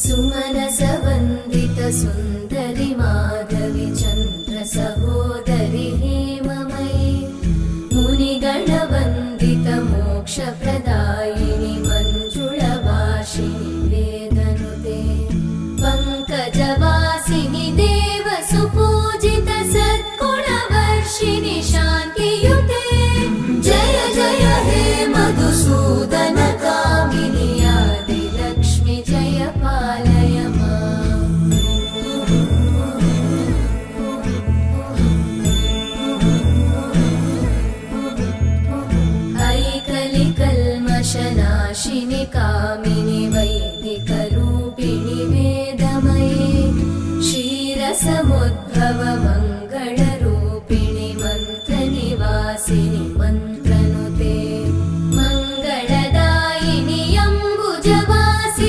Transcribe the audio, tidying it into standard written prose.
सुमनसवन्दित सुन्दरि माधवि चन्द्र सहोदरि हेममयि मुनिगणवन्दित मोक्षप्रदायिनि मञ्जुळभाषिणि वेदनुते पङ्कजवासिनि देवसुपूजित सद्गुणवर्षिणि शान्तियुते जय जय हे मधुसूदन कामिनि आदिलक्ष्मि जय पालय माम्। ऐकलिकल्मषनाशिनि कामिनि वै